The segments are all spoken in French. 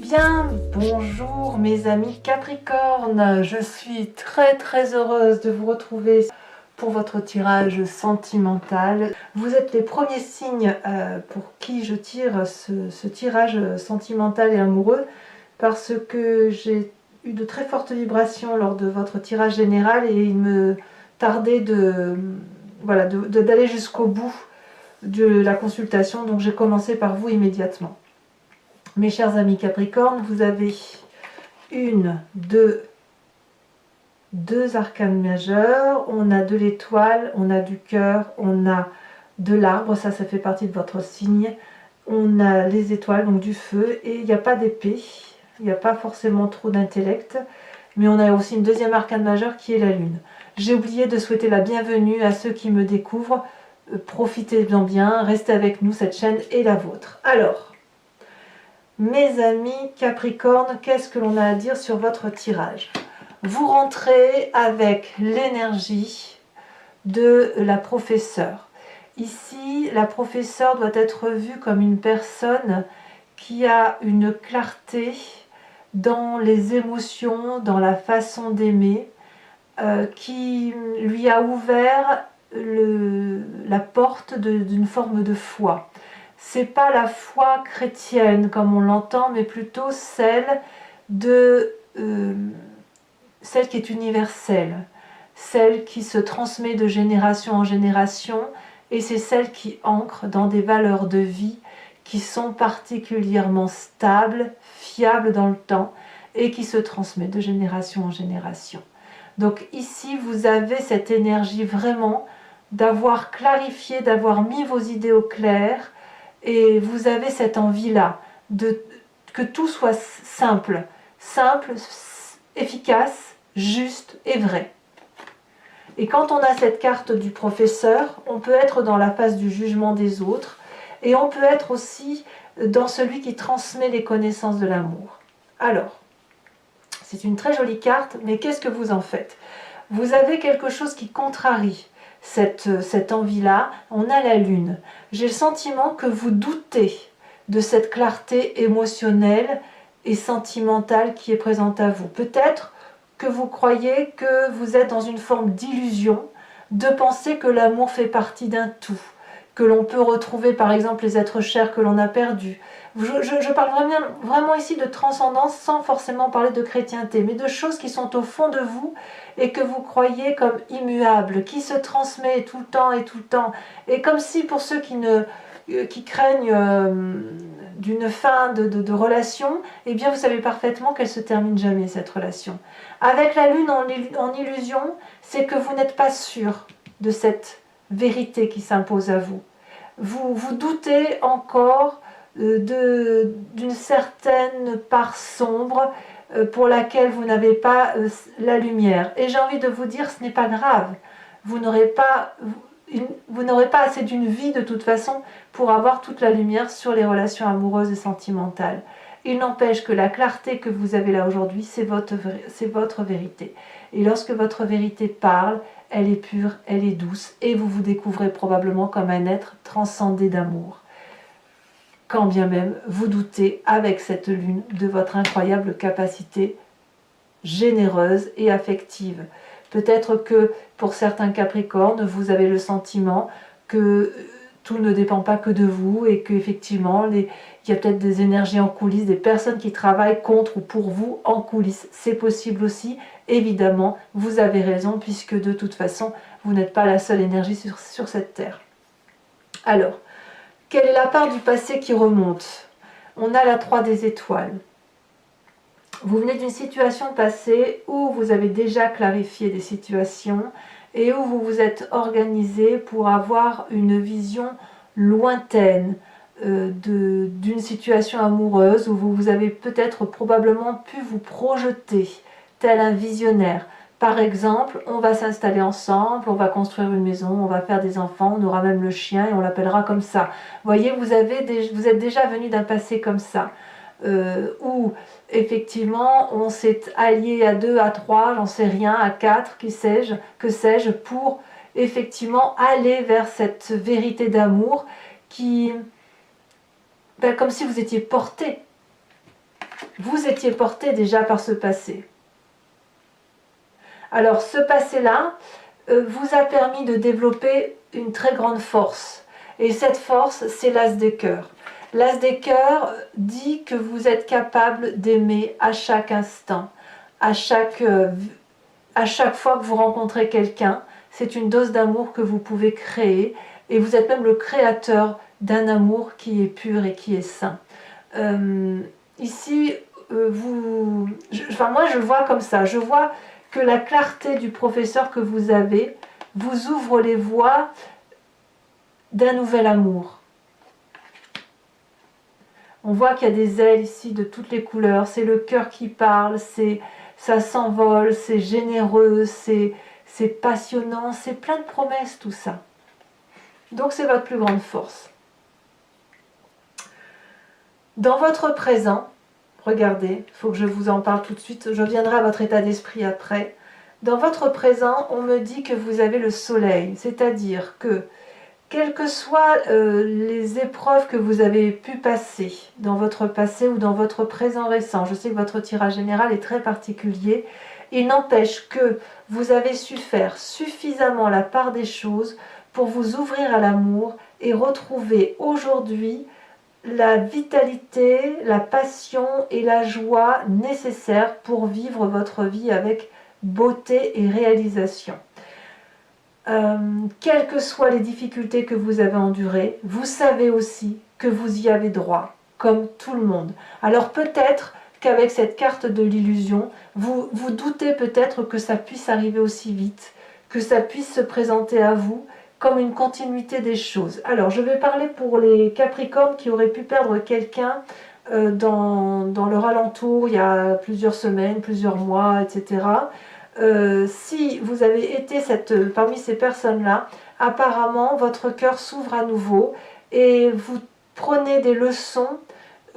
bien, bonjour mes amis Capricorne, je suis très heureuse de vous retrouver pour votre tirage sentimental. Vous êtes les premiers signes pour qui je tire ce tirage sentimental et amoureux parce que j'ai eu de très fortes vibrations lors de votre tirage général et il me tardait d'aller jusqu'au bout de la consultation, donc j'ai commencé par vous immédiatement. Mes chers amis Capricorne, vous avez deux arcanes majeures, on a de l'étoile, on a du cœur, on a de l'arbre, ça fait partie de votre signe, on a les étoiles, donc du feu, et il n'y a pas d'épée, il n'y a pas forcément trop d'intellect, mais on a aussi une deuxième arcane majeure qui est la lune. J'ai oublié de souhaiter la bienvenue à ceux qui me découvrent, profitez-en bien, restez avec nous, cette chaîne est la vôtre. Alors, mes amis Capricorne, qu'est-ce que l'on a à dire sur votre tirage? Vous rentrez avec l'énergie de la professeure. Ici, la professeure doit être vue comme une personne qui a une clarté dans les émotions, dans la façon d'aimer, qui lui a ouvert la porte d'une forme de foi. C'est pas la foi chrétienne comme on l'entend, mais plutôt celle qui est universelle, celle qui se transmet de génération en génération, et c'est celle qui ancre dans des valeurs de vie qui sont particulièrement stables, fiables dans le temps, et qui se transmet de génération en génération. Donc ici, vous avez cette énergie vraiment d'avoir clarifié, d'avoir mis vos idées au clair, et vous avez cette envie-là, que tout soit simple, efficace, juste et vrai. Et quand on a cette carte du professeur, on peut être dans la phase du jugement des autres, et on peut être aussi dans celui qui transmet les connaissances de l'amour. Alors, c'est une très jolie carte, mais qu'est-ce que vous en faites? Vous avez quelque chose qui contrarie cette envie-là. On a la lune. J'ai le sentiment que vous doutez de cette clarté émotionnelle et sentimentale qui est présente à vous. Peut-être que vous croyez que vous êtes dans une forme d'illusion, de penser que l'amour fait partie d'un tout, que l'on peut retrouver par exemple les êtres chers que l'on a perdus. Je parle vraiment ici de transcendance sans forcément parler de chrétienté, mais de choses qui sont au fond de vous et que vous croyez comme immuables, qui se transmet tout le temps, et comme si pour ceux qui craignent d'une fin de relation, eh bien vous savez parfaitement qu'elle se termine jamais, cette relation. Avec la lune en illusion, c'est que vous n'êtes pas sûr de cette vérité qui s'impose à vous. Vous doutez encore d'une certaine part sombre pour laquelle vous n'avez pas la lumière. Et j'ai envie de vous dire, ce n'est pas grave. Vous n'aurez pas assez d'une vie de toute façon pour avoir toute la lumière sur les relations amoureuses et sentimentales. Il n'empêche que la clarté que vous avez là aujourd'hui, c'est votre vérité. Et lorsque votre vérité parle, elle est pure, elle est douce, et vous vous découvrez probablement comme un être transcendé d'amour. Quand bien même vous doutez avec cette lune de votre incroyable capacité généreuse et affective. Peut-être que pour certains Capricornes, vous avez le sentiment que tout ne dépend pas que de vous et qu'effectivement, il y a peut-être des énergies en coulisses, des personnes qui travaillent contre ou pour vous en coulisses. C'est possible aussi, évidemment, vous avez raison, puisque de toute façon, vous n'êtes pas la seule énergie sur cette terre. Alors, quelle est la part du passé qui remonte? On a la 3 des étoiles. Vous venez d'une situation passée où vous avez déjà clarifié des situations et où vous vous êtes organisé pour avoir une vision lointaine d'une situation amoureuse où vous avez peut-être probablement pu vous projeter tel un visionnaire. Par exemple, on va s'installer ensemble, on va construire une maison, on va faire des enfants, on aura même le chien et on l'appellera comme ça. Vous voyez, vous êtes déjà venu d'un passé comme ça. Où effectivement on s'est allié à 2, à 3, j'en sais rien, à 4, que sais-je, pour effectivement aller vers cette vérité d'amour qui, comme si vous étiez porté vous étiez porté déjà par ce passé. Alors ce passé-là vous a permis de développer une très grande force. Et cette force, c'est l'as des cœurs. L'as des cœurs dit que vous êtes capable d'aimer à chaque instant, à chaque fois que vous rencontrez quelqu'un. C'est une dose d'amour que vous pouvez créer et vous êtes même le créateur d'un amour qui est pur et qui est sain. Ici, moi je le vois comme ça, je vois que la clarté du professeur que vous avez vous ouvre les voies d'un nouvel amour. On voit qu'il y a des ailes ici de toutes les couleurs, c'est le cœur qui parle, ça s'envole, c'est généreux, c'est passionnant, c'est plein de promesses tout ça. Donc c'est votre plus grande force. Dans votre présent, regardez, il faut que je vous en parle tout de suite, je viendrai à votre état d'esprit après. Dans votre présent, on me dit que vous avez le soleil, c'est-à-dire que quelles que soient les épreuves que vous avez pu passer dans votre passé ou dans votre présent récent, je sais que votre tirage général est très particulier, il n'empêche que vous avez su faire suffisamment la part des choses pour vous ouvrir à l'amour et retrouver aujourd'hui la vitalité, la passion et la joie nécessaires pour vivre votre vie avec beauté et réalisation. Quelles que soient les difficultés que vous avez endurées, vous savez aussi que vous y avez droit, comme tout le monde. Alors peut-être qu'avec cette carte de l'illusion, vous doutez peut-être que ça puisse arriver aussi vite, que ça puisse se présenter à vous comme une continuité des choses. Alors je vais parler pour les Capricornes qui auraient pu perdre quelqu'un dans leur alentour il y a plusieurs semaines, plusieurs mois, etc. Si vous avez été parmi ces personnes-là, apparemment votre cœur s'ouvre à nouveau et vous prenez des leçons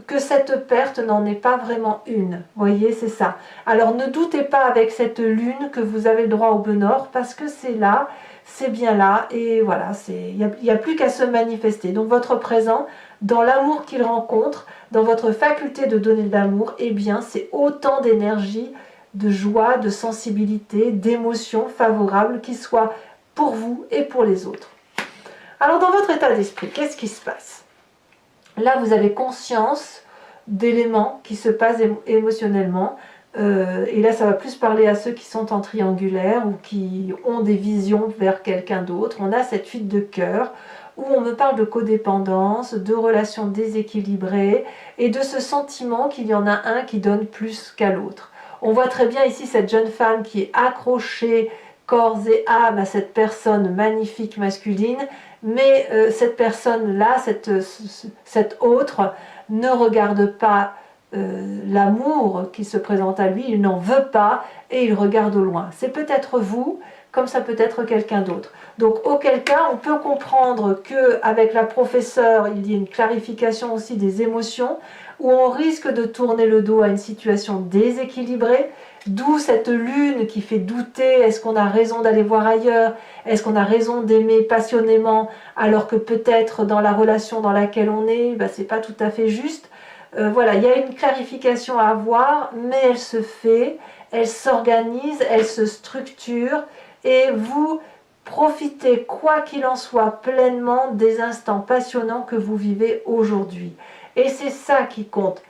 que cette perte n'en est pas vraiment une. Vous voyez, c'est ça. Alors ne doutez pas avec cette lune que vous avez le droit au bonheur parce que c'est là, c'est bien là et voilà, il n'y a plus qu'à se manifester. Donc votre présent, dans l'amour qu'il rencontre, dans votre faculté de donner de l'amour, eh bien c'est autant d'énergie, de joie, de sensibilité, d'émotions favorables qui soient pour vous et pour les autres. Alors dans votre état d'esprit, qu'est-ce qui se passe? Là, vous avez conscience d'éléments qui se passent émotionnellement. Et là, ça va plus parler à ceux qui sont en triangulaire ou qui ont des visions vers quelqu'un d'autre. On a cette fuite de cœur où on me parle de codépendance, de relations déséquilibrées et de ce sentiment qu'il y en a un qui donne plus qu'à l'autre. On voit très bien ici cette jeune femme qui est accrochée corps et âme à cette personne magnifique masculine, mais cette personne-là, cette autre, ne regarde pas l'amour qui se présente à lui, il n'en veut pas et il regarde au loin. C'est peut-être vous, comme ça peut être quelqu'un d'autre. Donc auquel cas, on peut comprendre qu'avec la professeure, il y a une clarification aussi des émotions, où on risque de tourner le dos à une situation déséquilibrée, d'où cette lune qui fait douter, est-ce qu'on a raison d'aller voir ailleurs, est-ce qu'on a raison d'aimer passionnément, alors que peut-être dans la relation dans laquelle on est, c'est pas tout à fait juste. Voilà, il y a une clarification à avoir, mais elle se fait, elle s'organise, elle se structure, et vous profitez, quoi qu'il en soit, pleinement des instants passionnants que vous vivez aujourd'hui. Et c'est ça qui compte.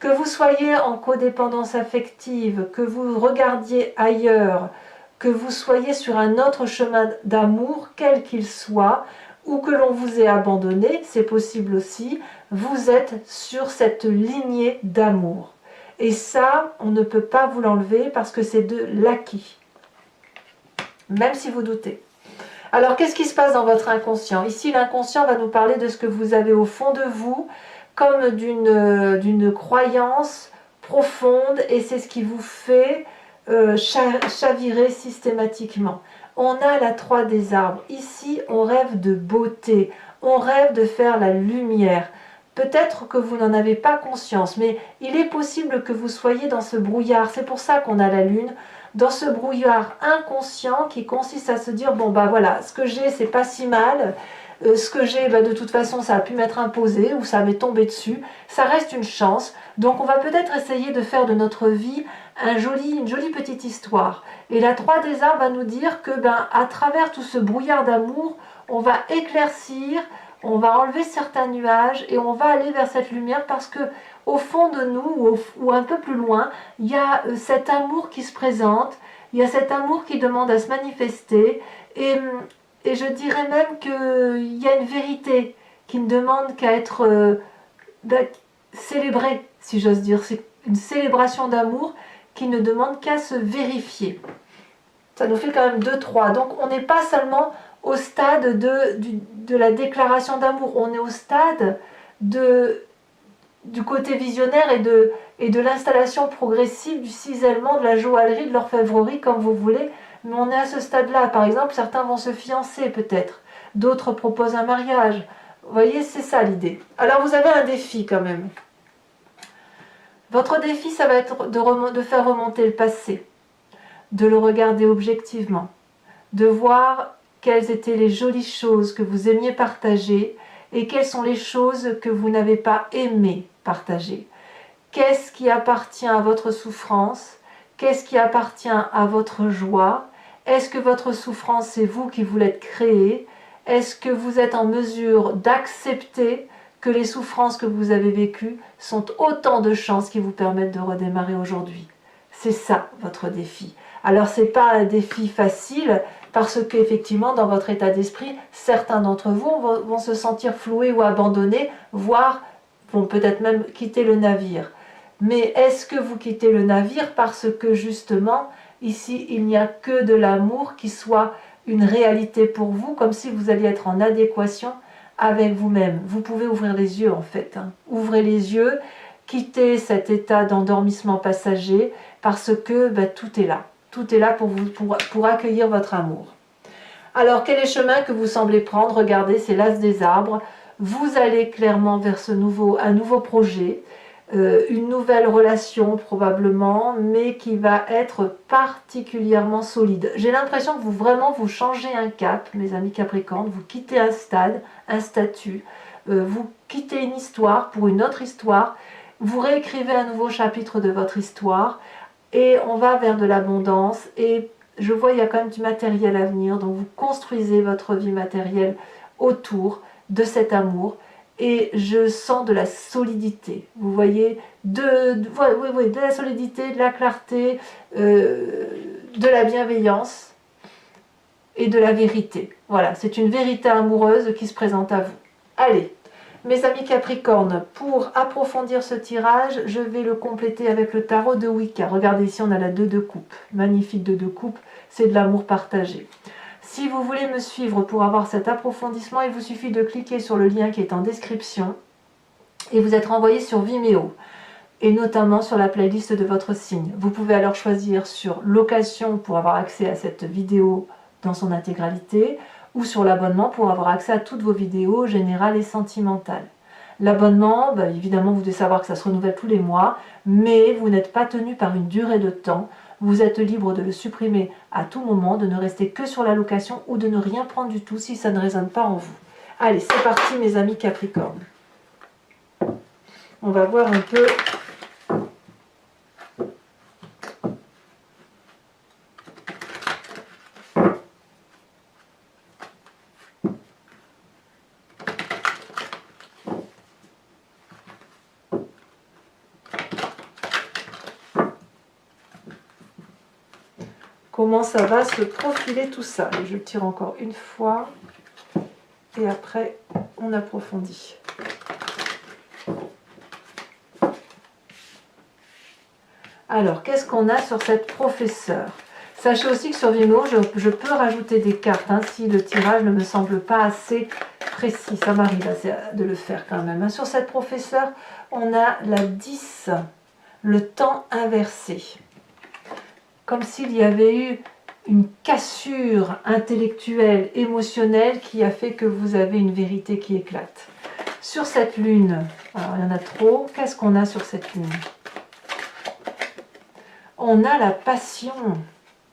Que vous soyez en codépendance affective, que vous regardiez ailleurs, que vous soyez sur un autre chemin d'amour, quel qu'il soit, ou que l'on vous ait abandonné, c'est possible aussi, vous êtes sur cette lignée d'amour. Et ça, on ne peut pas vous l'enlever parce que c'est de l'acquis. Même si vous doutez. Alors, qu'est-ce qui se passe dans votre inconscient? Ici, l'inconscient va nous parler de ce que vous avez au fond de vous, comme d'une croyance profonde, et c'est ce qui vous fait chavirer systématiquement. On a la 3 des arbres. Ici, on rêve de beauté, on rêve de faire la lumière. Peut-être que vous n'en avez pas conscience, mais il est possible que vous soyez dans ce brouillard. C'est pour ça qu'on a la lune, dans ce brouillard inconscient qui consiste à se dire, bon voilà, ce que j'ai, c'est pas si mal, ce que j'ai, de toute façon, ça a pu m'être imposé ou ça m'est tombé dessus. Ça reste une chance. Donc on va peut-être essayer de faire de notre vie une jolie petite histoire. Et la 3 des arbres va nous dire que à travers tout ce brouillard d'amour, on va éclaircir, on va enlever certains nuages et on va aller vers cette lumière parce que au fond de nous ou un peu plus loin, il y a cet amour qui se présente, il y a cet amour qui demande à se manifester et je dirais même qu'il y a une vérité qui ne demande qu'à être célébrée, si j'ose dire. C'est une célébration d'amour qui ne demande qu'à se vérifier. Ça nous fait quand même 2-3. Donc on n'est pas seulement au stade de la déclaration d'amour, on est au stade du côté visionnaire et de l'installation progressive, du cisèlement, de la joaillerie, de l'orfèvrerie, comme vous voulez. Mais on est à ce stade-là. Par exemple, certains vont se fiancer peut-être, d'autres proposent un mariage. Vous voyez, c'est ça l'idée. Alors vous avez un défi quand même. Votre défi, ça va être de faire remonter le passé, de le regarder objectivement, de voir quelles étaient les jolies choses que vous aimiez partager et quelles sont les choses que vous n'avez pas aimé partager. Qu'est-ce qui appartient à votre souffrance? Qu'est-ce qui appartient à votre joie? Est-ce que votre souffrance, c'est vous qui vous l'êtes créée? Est-ce que vous êtes en mesure d'accepter que les souffrances que vous avez vécues sont autant de chances qui vous permettent de redémarrer aujourd'hui? C'est ça votre défi. Alors ce n'est pas un défi facile parce qu'effectivement dans votre état d'esprit, certains d'entre vous vont se sentir floués ou abandonnés, voire vont peut-être même quitter le navire. Mais est-ce que vous quittez le navire parce que justement ici il n'y a que de l'amour qui soit une réalité pour vous, comme si vous alliez être en adéquation avec vous-même? Vous pouvez ouvrir les yeux en fait. Ouvrez les yeux, quittez cet état d'endormissement passager parce que tout est là. Tout est là pour accueillir votre amour. Alors quel est le chemin que vous semblez prendre? Regardez, c'est l'as des arbres. Vous allez clairement vers un nouveau projet, une nouvelle relation probablement, mais qui va être particulièrement solide. J'ai l'impression que vous changez un cap, mes amis Capricorne, vous quittez un stade, un statut, vous quittez une histoire pour une autre histoire, vous réécrivez un nouveau chapitre de votre histoire, et on va vers de l'abondance, et je vois il y a quand même du matériel à venir, donc vous construisez votre vie matérielle autour de cet amour, et je sens de la solidité, vous voyez, de la solidité, de la clarté, de la bienveillance et de la vérité. Voilà, c'est une vérité amoureuse qui se présente à vous. Allez, mes amis Capricorne, pour approfondir ce tirage, je vais le compléter avec le tarot de Wicca. Regardez ici, on a la 2 de coupe, magnifique 2 de coupe, c'est de l'amour partagé. Si vous voulez me suivre pour avoir cet approfondissement, il vous suffit de cliquer sur le lien qui est en description et vous êtes renvoyé sur Vimeo et notamment sur la playlist de votre signe. Vous pouvez alors choisir sur location pour avoir accès à cette vidéo dans son intégralité ou sur l'abonnement pour avoir accès à toutes vos vidéos générales et sentimentales. L'abonnement, évidemment vous devez savoir que ça se renouvelle tous les mois, mais vous n'êtes pas tenu par une durée de temps. Vous êtes libre de le supprimer à tout moment, de ne rester que sur la location ou de ne rien prendre du tout si ça ne résonne pas en vous. Allez, c'est parti mes amis Capricorne. On va voir un peu... comment ça va se profiler tout ça. Et je tire encore une fois et après on approfondit. Alors, qu'est-ce qu'on a sur cette professeure? Sachez aussi que sur Vimeo, je peux rajouter des cartes si le tirage ne me semble pas assez précis. Ça m'arrive de le faire quand même. Sur cette professeure, on a la 10, le temps inversé. Comme s'il y avait eu une cassure intellectuelle, émotionnelle qui a fait que vous avez une vérité qui éclate. Sur cette lune, alors il y en a trop, qu'est-ce qu'on a sur cette lune? On a la passion,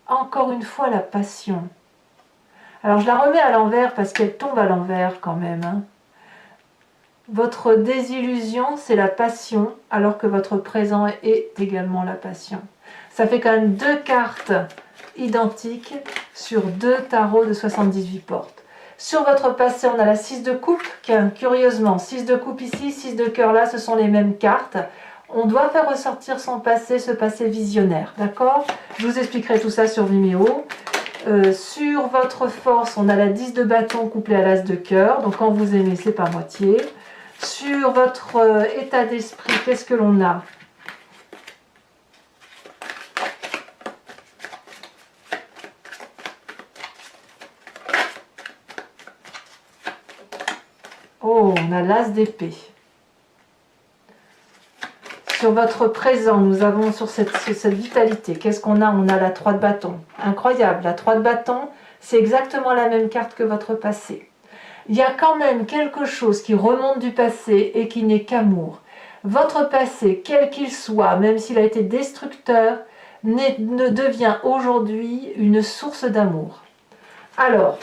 encore une fois la passion. Alors je la remets à l'envers parce qu'elle tombe à l'envers quand même. Hein. Votre désillusion, c'est la passion, alors que votre présent est également la passion. Ça fait quand même 2 cartes identiques sur 2 tarots de 78 portes. Sur votre passé, on a la 6 de coupe, qui curieusement, 6 de coupe ici, 6 de cœur là, ce sont les mêmes cartes. On doit faire ressortir son passé, ce passé visionnaire, d'accord? Je vous expliquerai tout ça sur Vimeo. Sur votre force, on a la 10 de bâton couplée à l'as de cœur, donc quand vous aimez, c'est par moitié. Sur votre état d'esprit, qu'est-ce que l'on a? Oh, on a l'as d'épée. Sur votre présent, nous avons sur cette vitalité, qu'est-ce qu'on a? On a la 3 de bâton. Incroyable, la 3 de bâton, c'est exactement la même carte que votre passé. Il y a quand même quelque chose qui remonte du passé et qui n'est qu'amour. Votre passé, quel qu'il soit, même s'il a été destructeur, ne devient aujourd'hui une source d'amour. Alors,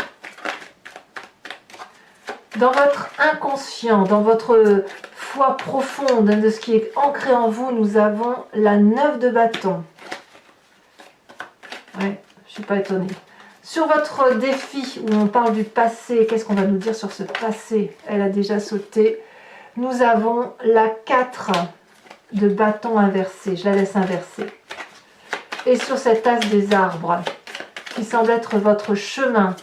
dans votre inconscient, dans votre foi profonde, de ce qui est ancré en vous, nous avons la 9 de bâton. Ouais, je ne suis pas étonnée. Sur votre défi, où on parle du passé, qu'est-ce qu'on va nous dire sur ce passé? Elle a déjà sauté. Nous avons la 4 de bâton inversé. Je la laisse inverser. Et sur cet as des arbres, qui semble être votre chemin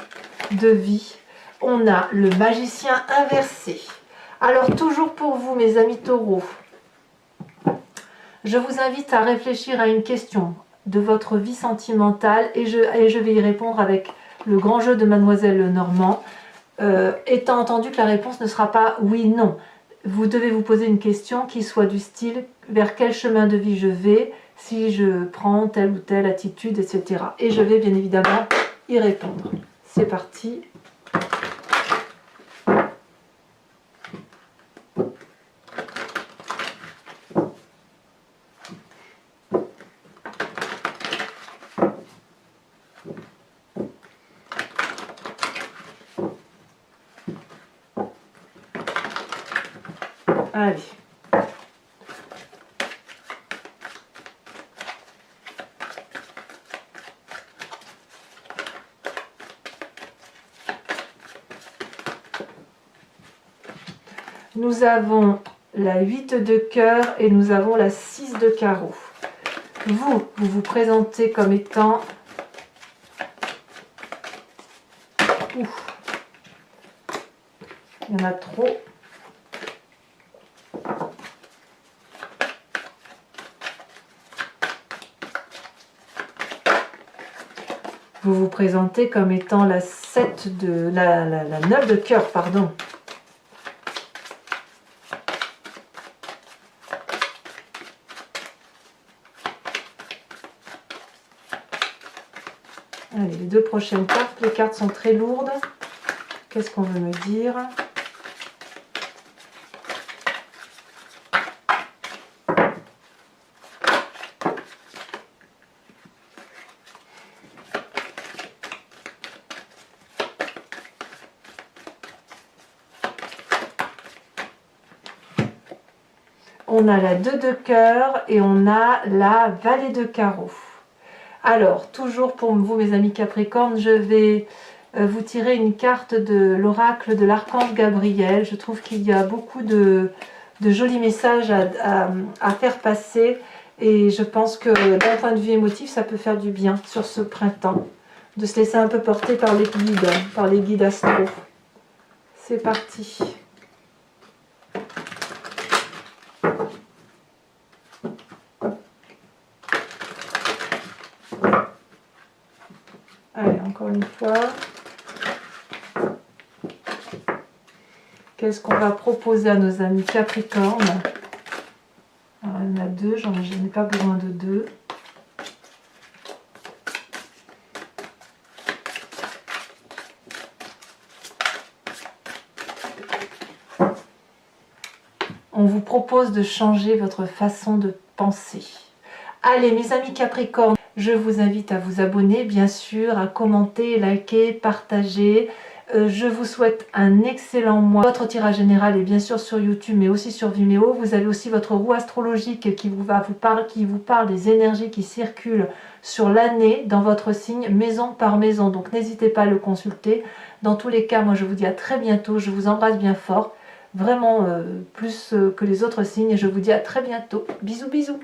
de vie, on a le magicien inversé. Alors, toujours pour vous, mes amis taureaux, je vous invite à réfléchir à une question de votre vie sentimentale et je vais y répondre avec le grand jeu de Mademoiselle Lenormand, étant entendu que la réponse ne sera pas oui, non. Vous devez vous poser une question qui soit du style vers quel chemin de vie je vais si je prends telle ou telle attitude, etc. Et je vais bien évidemment y répondre. C'est parti. Allez. Nous avons la 8 de cœur et nous avons la 6 de carreau. Vous vous présentez comme étant... Ouf. Il y en a trop. Vous vous présentez comme étant la 7 de... la 9 de cœur, pardon. Allez, les 2 prochaines cartes. Les cartes sont très lourdes. Qu'est-ce qu'on veut me dire ? On a la 2 de cœur et on a la vallée de carreau. Alors, toujours pour vous, mes amis Capricorne, je vais vous tirer une carte de l'oracle de l'archange Gabriel. Je trouve qu'il y a beaucoup de jolis messages à faire passer et je pense que d'un point de vue émotif, ça peut faire du bien sur ce printemps, de se laisser un peu porter par les guides astro. C'est parti. Allez, encore une fois. Qu'est-ce qu'on va proposer à nos amis Capricorne? Alors, il y en a 2, je n'ai pas besoin de 2. On vous propose de changer votre façon de penser. Allez, mes amis Capricorne, Je vous invite à vous abonner, bien sûr, à commenter, liker, partager. Je vous souhaite un excellent mois. Votre tirage général est bien sûr sur YouTube, mais aussi sur Vimeo. Vous avez aussi votre roue astrologique qui vous parle des énergies qui circulent sur l'année dans votre signe, maison par maison. Donc n'hésitez pas à le consulter. Dans tous les cas, moi je vous dis à très bientôt. Je vous embrasse bien fort, vraiment plus que les autres signes. Et je vous dis à très bientôt. Bisous, bisous.